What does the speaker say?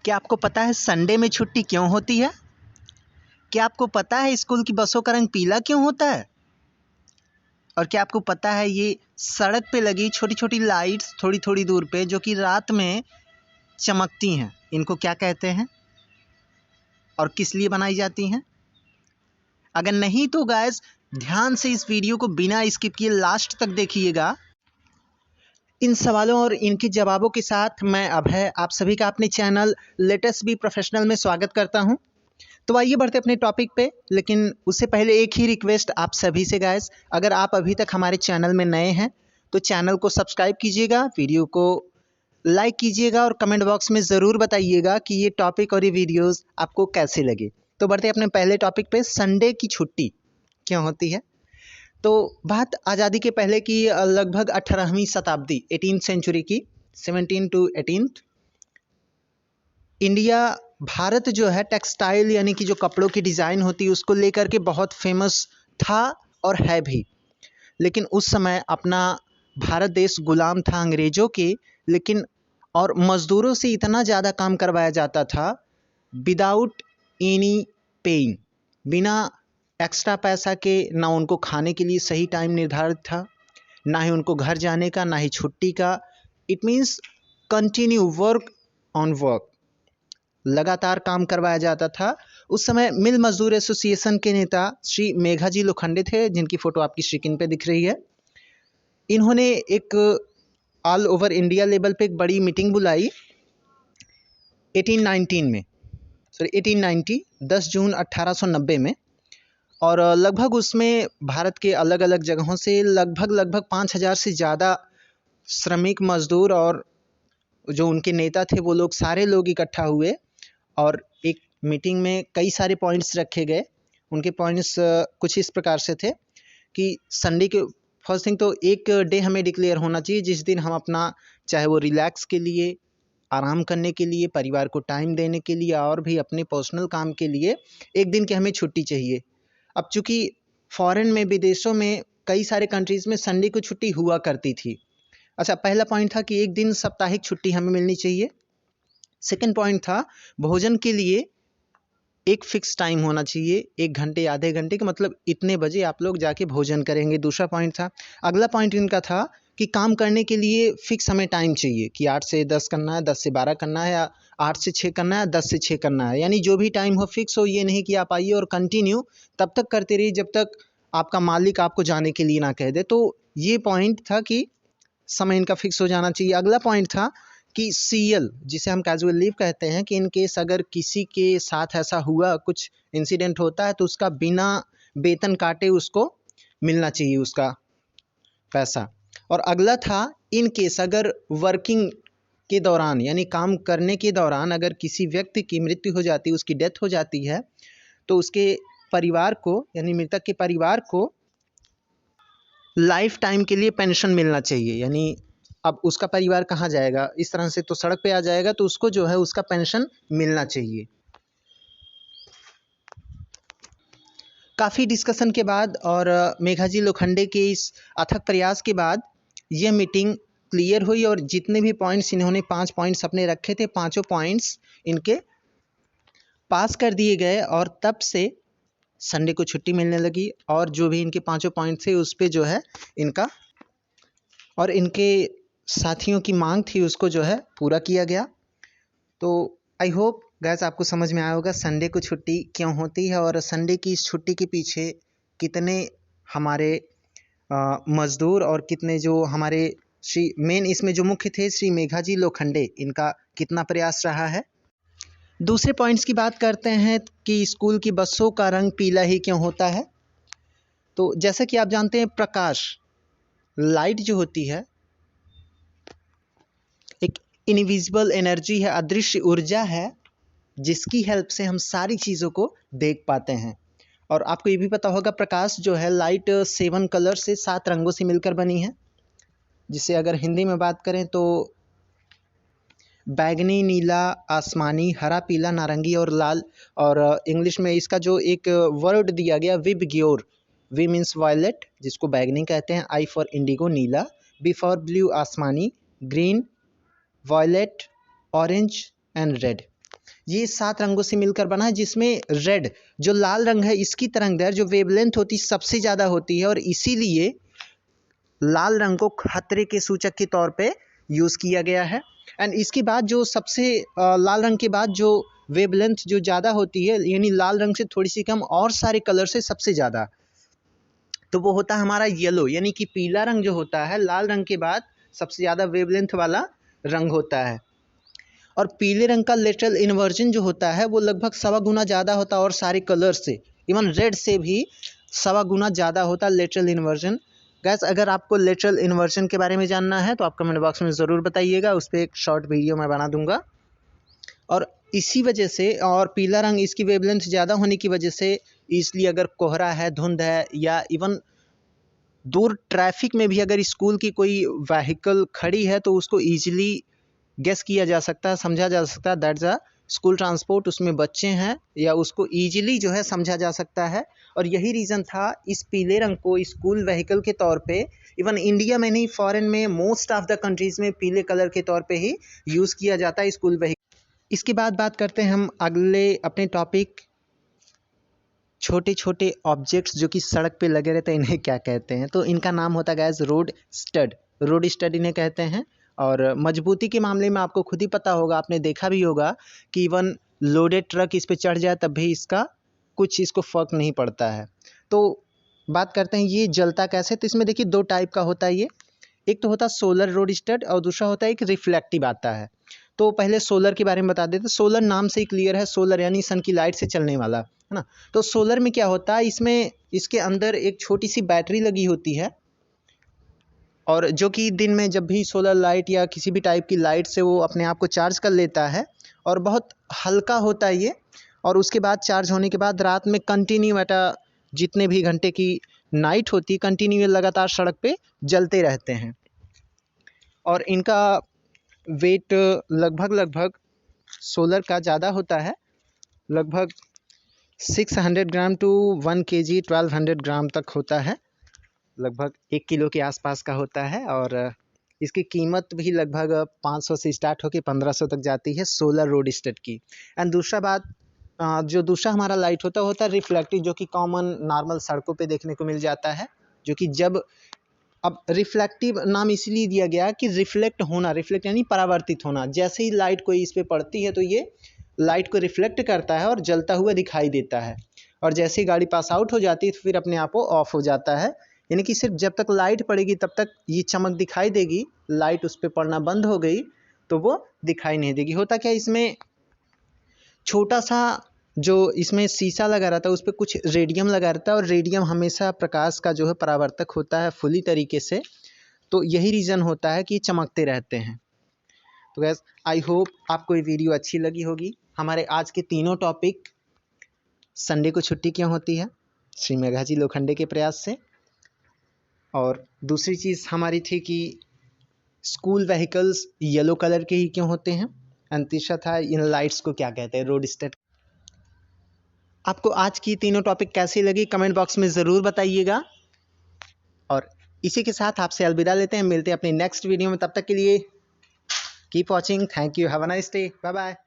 क्या आपको पता है संडे में छुट्टी क्यों होती है? क्या आपको पता है स्कूल की बसों का रंग पीला क्यों होता है? और क्या आपको पता है ये सड़क पे लगी छोटी छोटी लाइट्स थोड़ी थोड़ी दूर पे जो कि रात में चमकती हैं, इनको क्या कहते हैं और किस लिए बनाई जाती हैं? अगर नहीं तो गाइस ध्यान से इस वीडियो को बिना स्किप किए लास्ट तक देखिएगा। इन सवालों और इनके जवाबों के साथ मैं अभय आप सभी का अपने चैनल लेटेस्ट बी प्रोफेशनल में स्वागत करता हूं। तो आइए बढ़ते अपने टॉपिक पे, लेकिन उससे पहले एक ही रिक्वेस्ट आप सभी से गाइस, अगर आप अभी तक हमारे चैनल में नए हैं तो चैनल को सब्सक्राइब कीजिएगा, वीडियो को लाइक कीजिएगा और कमेंट बॉक्स में ज़रूर बताइएगा कि ये टॉपिक और ये वीडियोज़ आपको कैसे लगे। तो बढ़ते अपने पहले टॉपिक पे, संडे की छुट्टी क्यों होती है। तो बात आज़ादी के पहले की, लगभग 18वीं शताब्दी 18th सेंचुरी की, 17 to 18th। इंडिया भारत जो है टेक्सटाइल यानी कि जो कपड़ों की डिज़ाइन होती है उसको लेकर के बहुत फेमस था और है भी। लेकिन उस समय अपना भारत देश गुलाम था अंग्रेज़ों के, लेकिन और मज़दूरों से इतना ज़्यादा काम करवाया जाता था विदाउट एनी पेइंग, बिना एक्स्ट्रा पैसा के। ना उनको खाने के लिए सही टाइम निर्धारित था, ना ही उनको घर जाने का, ना ही छुट्टी का। It means continue work on work, लगातार काम करवाया जाता था। उस समय मिल मजदूर एसोसिएशन के नेता श्री मेघाजी लोखंडे थे, जिनकी फ़ोटो आपकी स्क्रीन पे दिख रही है। इन्होंने एक ऑल ओवर इंडिया लेवल पे एक बड़ी मीटिंग बुलाई 1890 10 जून 1890 में, और लगभग उसमें भारत के अलग अलग जगहों से लगभग 5000 से ज़्यादा श्रमिक मजदूर और जो उनके नेता थे वो लोग, सारे लोग इकट्ठा हुए और एक मीटिंग में कई सारे पॉइंट्स रखे गए। उनके पॉइंट्स कुछ इस प्रकार से थे कि संडे के फर्स्ट थिंग तो एक डे हमें डिक्लेयर होना चाहिए जिस दिन हम अपना, चाहे वो रिलैक्स के लिए, आराम करने के लिए, परिवार को टाइम देने के लिए और भी अपने पर्सनल काम के लिए एक दिन की हमें छुट्टी चाहिए। अब चूँकि फॉरेन में, विदेशों में कई सारे कंट्रीज़ में संडे को छुट्टी हुआ करती थी। अच्छा, पहला पॉइंट था कि एक दिन साप्ताहिक छुट्टी हमें मिलनी चाहिए। सेकंड पॉइंट था भोजन के लिए एक फिक्स टाइम होना चाहिए, 1 घंटे आधे घंटे का, मतलब इतने बजे आप लोग जाके भोजन करेंगे। दूसरा पॉइंट था, अगला पॉइंट इनका था कि काम करने के लिए फिक्स हमें टाइम चाहिए कि 8 से 10 करना है, 10 से 12 करना है, या 8 से 6 करना है, 10 से 6 करना है। यानी जो भी टाइम हो फिक्स हो, ये नहीं कि आप आइए और कंटिन्यू तब तक करते रहिए जब तक आपका मालिक आपको जाने के लिए ना कह दे। तो ये पॉइंट था कि समय इनका फिक्स हो जाना चाहिए। अगला पॉइंट था कि सीएल, जिसे हम कैजुअल लीव कहते हैं, कि इन केस अगर किसी के साथ ऐसा हुआ, कुछ इंसिडेंट होता है तो उसका बिना वेतन काटे उसको मिलना चाहिए उसका पैसा। और अगला था इन केस अगर वर्किंग के दौरान, यानी काम करने के दौरान, अगर किसी व्यक्ति की मृत्यु हो जाती है, उसकी डेथ हो जाती है, तो उसके परिवार को, यानी मृतक के परिवार को लाइफ टाइम के लिए पेंशन मिलना चाहिए। यानी अब उसका परिवार कहाँ जाएगा, इस तरह से तो सड़क पे आ जाएगा, तो उसको जो है उसका पेंशन मिलना चाहिए। काफ़ी डिस्कशन के बाद और मेघाजी लोखंडे के इस अथक प्रयास के बाद यह मीटिंग क्लियर हुई, और जितने भी पॉइंट्स इन्होंने 5 पॉइंट्स अपने रखे थे, पाँचों पॉइंट्स इनके पास कर दिए गए, और तब से संडे को छुट्टी मिलने लगी। और जो भी इनके पाँचों पॉइंट थे उस पे जो है इनका और इनके साथियों की मांग थी उसको जो है पूरा किया गया। तो आई होप गाइस आपको समझ में आया होगा संडे को छुट्टी क्यों होती है, और संडे की इस छुट्टी के पीछे कितने हमारे मजदूर और कितने जो हमारे श्री मेन इसमें जो मुख्य थे श्री मेघाजी लोखंडे, इनका कितना प्रयास रहा है। दूसरे पॉइंट्स की बात करते हैं कि स्कूल की बसों का रंग पीला ही क्यों होता है। तो जैसा कि आप जानते हैं, प्रकाश, लाइट जो होती है एक इनविजिबल एनर्जी है, अदृश्य ऊर्जा है, जिसकी हेल्प से हम सारी चीज़ों को देख पाते हैं। और आपको ये भी पता होगा प्रकाश जो है, लाइट 7 कलर से, 7 रंगों से मिलकर बनी है, जिसे अगर हिंदी में बात करें तो बैगनी, नीला, आसमानी, हरा, पीला, नारंगी और लाल। और इंग्लिश में इसका जो एक वर्ड दिया गया विबग्योर, वी मीन्स वायलेट जिसको बैगनी कहते हैं, आई फॉर इंडिगो नीला, बी फॉर ब्लू आसमानी, green, violet, orange and red. ये 7 रंगों से मिलकर बना है, जिसमें रेड जो लाल रंग है इसकी तरंगदैर्घ्य जो वेवलेंथ होती है सबसे ज़्यादा होती है, और इसीलिए लाल रंग को खतरे के सूचक के तौर पे यूज़ किया गया है। एंड इसके बाद जो सबसे लाल रंग के बाद जो वेवलेंथ जो ज़्यादा होती है, यानी लाल रंग से थोड़ी सी कम और सारे कलर से सबसे ज़्यादा, तो वो होता है हमारा येलो, यानी कि पीला रंग जो होता है लाल रंग के बाद सबसे ज़्यादा वेवलेंथ वाला रंग होता है। और पीले रंग का लेटरल इन्वर्जन जो होता है वो लगभग 1.25 गुना ज़्यादा होता है और सारे कलर से, इवन रेड से भी 1.25 गुना ज़्यादा होता है लेटरल इन्वर्जन। गैस अगर आपको लेटरल इन्वर्जन के बारे में जानना है तो आप कमेंट बॉक्स में ज़रूर बताइएगा, उस पर एक शॉर्ट वीडियो मैं बना दूंगा। और इसी वजह से, और पीला रंग इसकी वेवलेंथ ज़्यादा होने की वजह से, इसलिए अगर कोहरा है, धुंध है, या इवन दूर ट्रैफिक में भी अगर स्कूल की कोई व्हीकल खड़ी है तो उसको ईजिली गेस किया जा सकता है, समझा जा सकता है दैट्स अ स्कूल ट्रांसपोर्ट, उसमें बच्चे हैं, या उसको ईजिली जो है समझा जा सकता है। और यही रीज़न था इस पीले रंग को स्कूल व्हीकल के तौर पे, इवन इंडिया में नहीं फॉरेन में मोस्ट ऑफ द कंट्रीज़ में पीले कलर के तौर पे ही यूज़ किया जाता है स्कूल व्हीकल। इसके बाद बात करते हैं हम अगले अपने टॉपिक, छोटे छोटे ऑब्जेक्ट्स जो कि सड़क पे लगे रहते हैं इन्हें क्या कहते हैं। तो इनका नाम होता है gas road stud, road stud इन्हें कहते हैं। और मजबूती के मामले में आपको खुद ही पता होगा, आपने देखा भी होगा कि इवन लोडेड ट्रक इस पे चढ़ जाए तब भी इसको फ़र्क नहीं पड़ता है। तो बात करते हैं ये जलता कैसे। तो इसमें देखिए 2 टाइप का होता है ये, एक तो होता है सोलर रोड स्टड और दूसरा होता है एक रिफ्लेक्टिव आता है। तो पहले सोलर के बारे में बता देते। सोलर नाम से ही क्लियर है, सोलर यानी सन की लाइट से चलने वाला, है ना। तो सोलर में क्या होता है, इसमें इसके अंदर एक छोटी सी बैटरी लगी होती है, और जो कि दिन में जब भी सोलर लाइट या किसी भी टाइप की लाइट से वो अपने आप को चार्ज कर लेता है, और बहुत हल्का होता है ये। और उसके बाद चार्ज होने के बाद रात में कंटिन्यू जितने भी घंटे की नाइट होती है कंटिन्यू लगातार सड़क पे जलते रहते हैं। और इनका वेट लगभग सोलर का ज़्यादा होता है, लगभग 600 ग्राम टू 1 kg 1200 ग्राम तक होता है, लगभग 1 किलो के आसपास का होता है। और इसकी कीमत भी लगभग 500 से स्टार्ट होकर 1500 तक जाती है सोलर रोड स्टड की। एंड दूसरा बात, जो दूसरा हमारा लाइट होता है रिफ्लेक्टिव, जो कि कॉमन नॉर्मल सड़कों पे देखने को मिल जाता है, जो कि जब अब रिफ्लेक्टिव नाम इसलिए दिया गया कि रिफ्लेक्ट होना, रिफ्लेक्ट यानी परावर्तित होना, जैसे ही लाइट कोई इस पे पड़ती है तो ये लाइट को रिफ्लेक्ट करता है और जलता हुआ दिखाई देता है, और जैसे ही गाड़ी पास आउट हो जाती है तो फिर अपने आप वो ऑफ हो जाता है। यानी कि सिर्फ जब तक लाइट पड़ेगी तब तक ये चमक दिखाई देगी, लाइट उस पर पड़ना बंद हो गई तो वो दिखाई नहीं देगी। होता क्या, इसमें छोटा सा जो इसमें शीशा लगा रहता है उस पर कुछ रेडियम लगा रहता है, और रेडियम हमेशा प्रकाश का जो है परावर्तक होता है फुली तरीके से, तो यही रीज़न होता है कि चमकते रहते हैं। तो गैस आई होप आपको ये वीडियो अच्छी लगी होगी। हमारे आज के तीनों टॉपिक, संडे को छुट्टी क्यों होती है श्री मेघाजी लोखंडे के प्रयास से, और दूसरी चीज़ हमारी थी कि स्कूल व्हीकल्स येलो कलर के ही क्यों होते हैं, एंड तीसरा था इन लाइट्स को क्या कहते हैं, रोड स्टड। आपको आज की तीनों टॉपिक कैसी लगी कमेंट बॉक्स में ज़रूर बताइएगा। और इसी के साथ आपसे अलविदा लेते हैं, मिलते हैं अपनी नेक्स्ट वीडियो में, तब तक के लिए keep watching, thank you, have a nice day, bye bye.